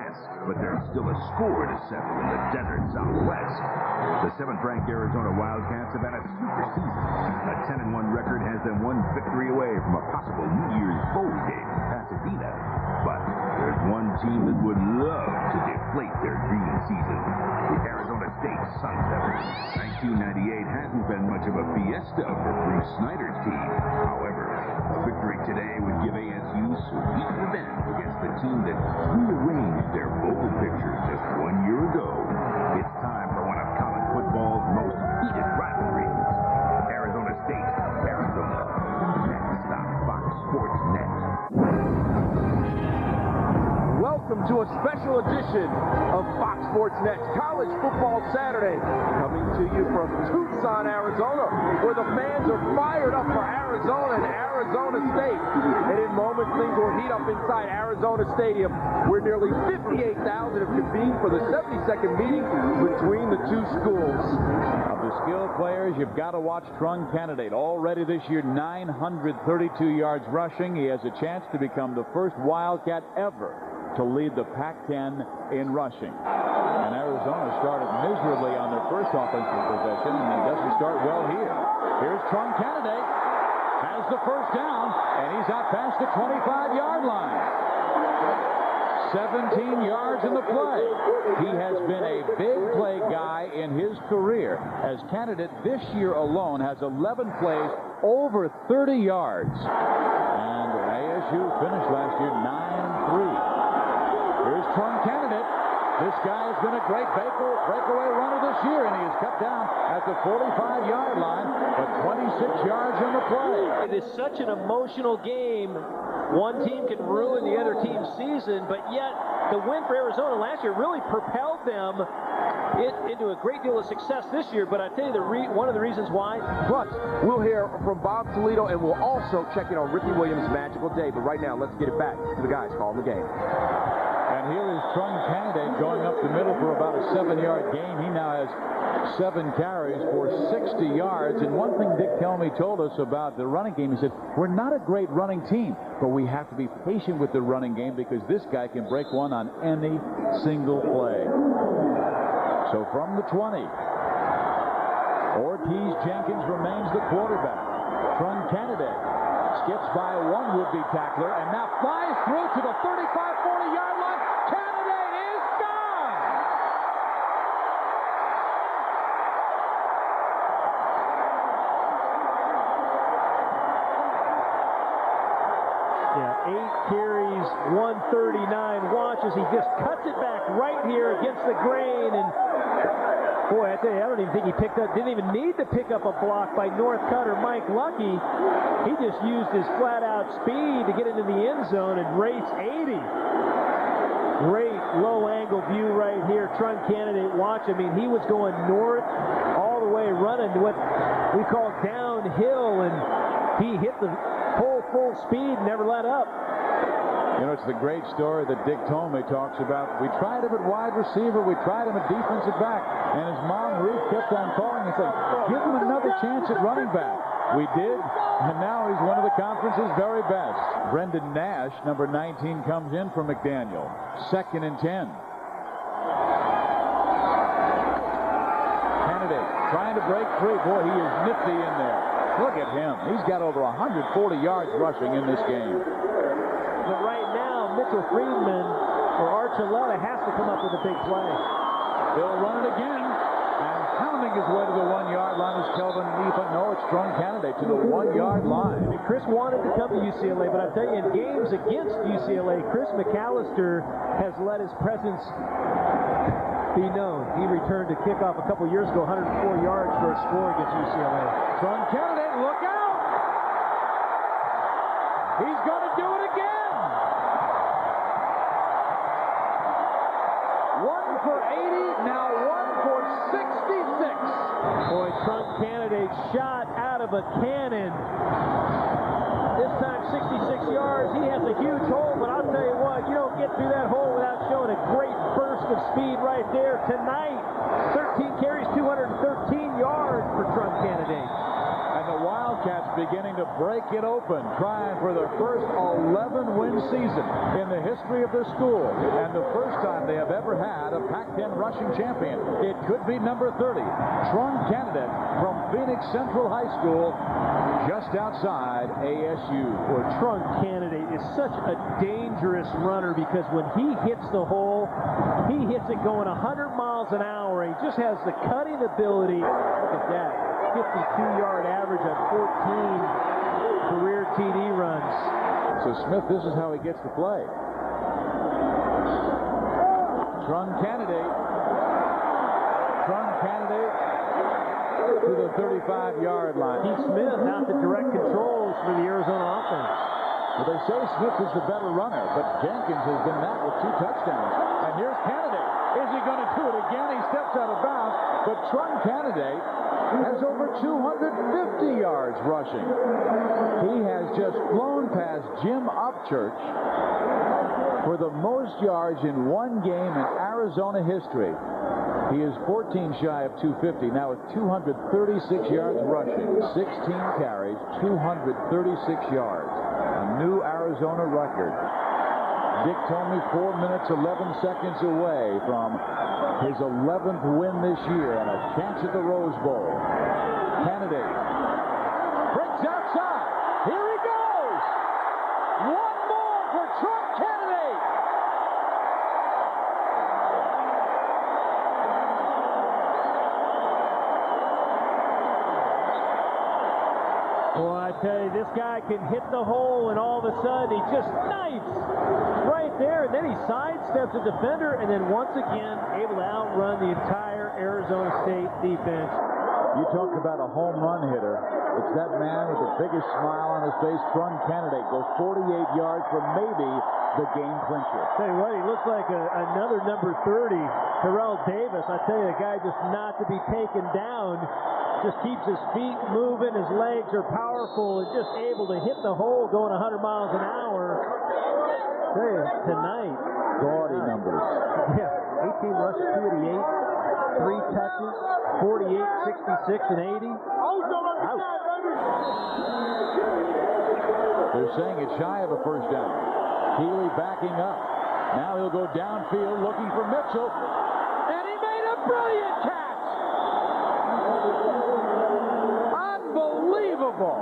Wildcats, but there's still a score to settle in the desert Southwest. The 7th-ranked Arizona Wildcats have had a super season. A 10-1 record has them one victory away from a possible New Year's Bowl game in Pasadena. But there's one team that would love to deflate their dream season. The Arizona State Sun Devils. 1998 hasn't been much of a fiesta for Bruce Snyder's team. However, a victory today would give ASU sweet revenge against the team that rearranged their bowl picture just 1 year ago. It's time for one of college football's most heated rivalries. Arizona State, Arizona. Next on Fox Sports Net. Welcome to a special edition of Fox Sports Net's College Football Saturday, coming to you from Tucson, Arizona, where the fans are fired up for Arizona and Arizona State. And in moments, things will heat up inside Arizona Stadium, where nearly 58,000 have convened for the 72nd meeting between the two schools. Of the skilled players, you've got to watch Trung Canidate. Already this year, 932 yards rushing. He has a chance to become the first Wildcat ever to lead the Pac-10 in rushing. And Arizona started miserably on their first offensive possession, and he doesn't start well here. Here's Trung Canidate, has the first down, and he's out past the 25-yard line. 17 yards in the play. He has been a big play guy in his career, as Canidate this year alone has 11 plays over 30 yards. And ASU finished last year 9-3. Here's Trung Canidate. This guy has been a great breakaway runner this year, and he is cut down at the 45-yard line, but 26 yards on the play. It is such an emotional game. One team can ruin the other team's season, but yet the win for Arizona last year really propelled them into a great deal of success this year. But I tell you, one of the reasons why. Plus, we'll hear from Bob Toledo, and we'll also check in on Ricky Williams' magical day. But right now, let's get it back to the guys calling the game. And here is Trung Canidate going up the middle for about a 7-yard gain. He now has 7 carries for 60 yards. And one thing Dick Kelmy told us about the running game, he said, we're not a great running team, but we have to be patient with the running game because this guy can break one on any single play. So from the 20, Ortiz Jenkins remains the quarterback. Trung Canidate skips by one would-be tackler and now flies through to the 35-40-yard line. Canidate is gone! Yeah, 8 carries, 139. Watch as he just cuts it back right here against the grain. And boy, I tell you, I don't even think he didn't even need to pick up a block by Northcutt or Mike Lucky. He just used his flat-out speed to get into the end zone and race 80. Great low-angle view right here. Trung Canidate, watch. I mean, he was going north all the way, running to what we call downhill, and he hit the full speed, never let up. You know, it's the great story that Dick Tomey talks about. We tried him at wide receiver. We tried him at defensive back. And his mom, Ruth, kept on calling and saying, give him another chance at running back. We did, and now he's one of the conference's very best. Brendan Nash, number 19, comes in for McDaniel. 2nd and 10. Canidate trying to break free. Boy, he is nifty in there. Look at him. He's got over 140 yards rushing in this game. But right now, Mitchell Friedman or Archuleta has to come up with a big play. They'll run it again. And pounding his way to the 1-yard line is Kelvin Neefa. No, it's Trung Canidate to the 1-yard line. And Chris wanted to come to UCLA, but I tell you, in games against UCLA, Chris McAllister has let his presence be known. He returned to kickoff a couple years ago, 104 yards for a score against UCLA. Trung Canidate, look out! He's going to do it again! 1 for 80, now 1 for 66. Boy, Trung Canidate shot out of a cannon. This time 66 yards. He has a huge hole, but I'll tell you what, you don't get through that hole without showing a great burst of speed right there tonight. 13 carries, 213 yards for Trung Canidate. And the Wildcats beginning to break it open, trying for their first 11-win season in the history of their school, and the first time they have ever had a Pac-10 rushing champion. It could be number 30, Trung Canidate from Phoenix Central High School, just outside ASU. Well, Trung Canidate is such a dangerous runner because when he hits the hole, he hits it going 100 miles an hour. He just has the cutting ability. Look at that. 52-yard average on 14 career TD runs. So Smith, this is how he gets to play. Trung Canidate to the 35-yard line. Keith Smith out the direct controls for the Arizona offense. Well, they say Smith is the better runner, but Jenkins has been that with 2 touchdowns. And here's Canidate. Is he going to do it again? He steps out of bounds, but Trung Canidate has over 250 yards rushing. He has just flown past Jim Upchurch for the most yards in one game in Arizona history. He is 14 shy of 250, now with 236 yards rushing, 16 carries, 236 yards. A new Arizona record. Dick told me 4 minutes, 11 seconds away from his 11th win this year and a chance at the Rose Bowl. Canidate breaks outside. Here he goes. One more for Trung Canidate. Well, I tell you, this guy can hit the hole, and all of a sudden he just knifes right there, and then he sidesteps a defender, and then once again able to outrun the entire Arizona State defense. You talked about a home run hitter. It's that man with the biggest smile on his face, Trung Canidate, goes 48 yards for maybe the game clincher. Tell you what, he looks like another number 30, Terrell Davis. I tell you, the guy just not to be taken down. Just keeps his feet moving, his legs are powerful, and just able to hit the hole going 100 miles an hour. Tonight. Gaudy numbers. Yeah, 18 rushes, 288, 3 touches, 48, 66, and 80. Out. They're saying it's shy of a first down. Healy backing up. Now he'll go downfield looking for Mitchell. And he made a brilliant catch! Unbelievable!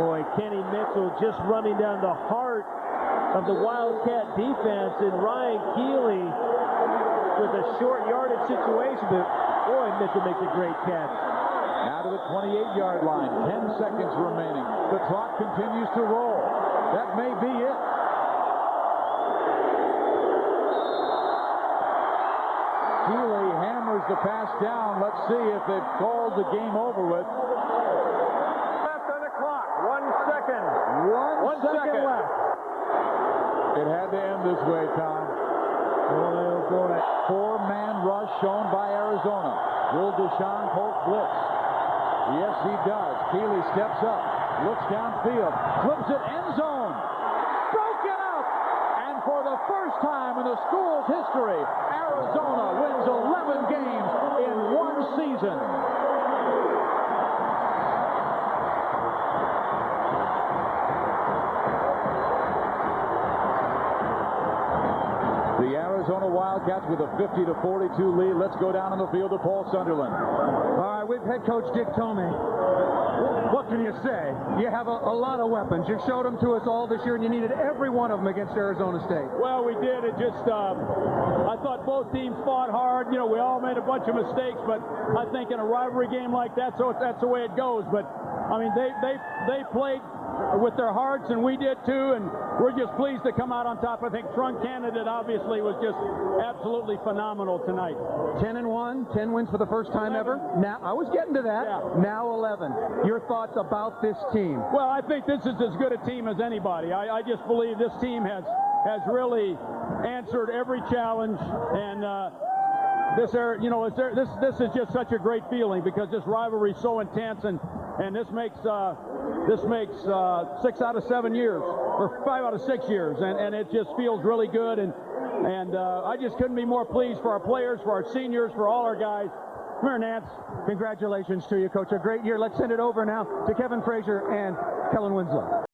Boy, Kenny Mitchell just running down the heart of the Wildcat defense, and Ryan Keeley with a short yardage situation, but boy, Mitchell makes a great catch. Now to the 28-yard line, 10 seconds remaining. The clock continues to roll. That may be it. Keeley hammers the pass down. Let's see if they've called the game over with. Left on the clock. 1 second. One second left. It had to end this way, Tom. Boy, oh boy. 4-man rush shown by Arizona. Will Deshaun Polk blitz? Yes, he does. Keeley steps up, looks downfield, flips it, end zone. Broken up! And for the first time in the school's history, Arizona wins 11 games in one season. The Arizona Wildcats with a 50-42 lead. Let's go down on the field to Paul Sunderland. All right, with head coach Dick Tomey. What can you say? You have a lot of weapons. You showed them to us all this year, and you needed every one of them against Arizona State. Well, we did. It just, I thought both teams fought hard. You know, we all made a bunch of mistakes, but I think in a rivalry game like that, so that's the way it goes. But I mean, they played with their hearts, and we did too, and we're just pleased to come out on top. I think Trung Canidate obviously was just absolutely phenomenal tonight. 10-1, 10 wins for the first time ever. Now, I was getting to that. Yeah. Now 11. Your thoughts about this team? Well, I think this is as good a team as anybody. I just believe this team has really answered every challenge, and this is just such a great feeling because this rivalry is so intense, and this makes 6 out of 7 years or 5 out of 6 years, and it just feels really good. And And I just couldn't be more pleased for our players, for our seniors, for all our guys. Come here, Nance. Congratulations to you, Coach. A great year. Let's send it over now to Kevin Frazier and Kellen Winslow.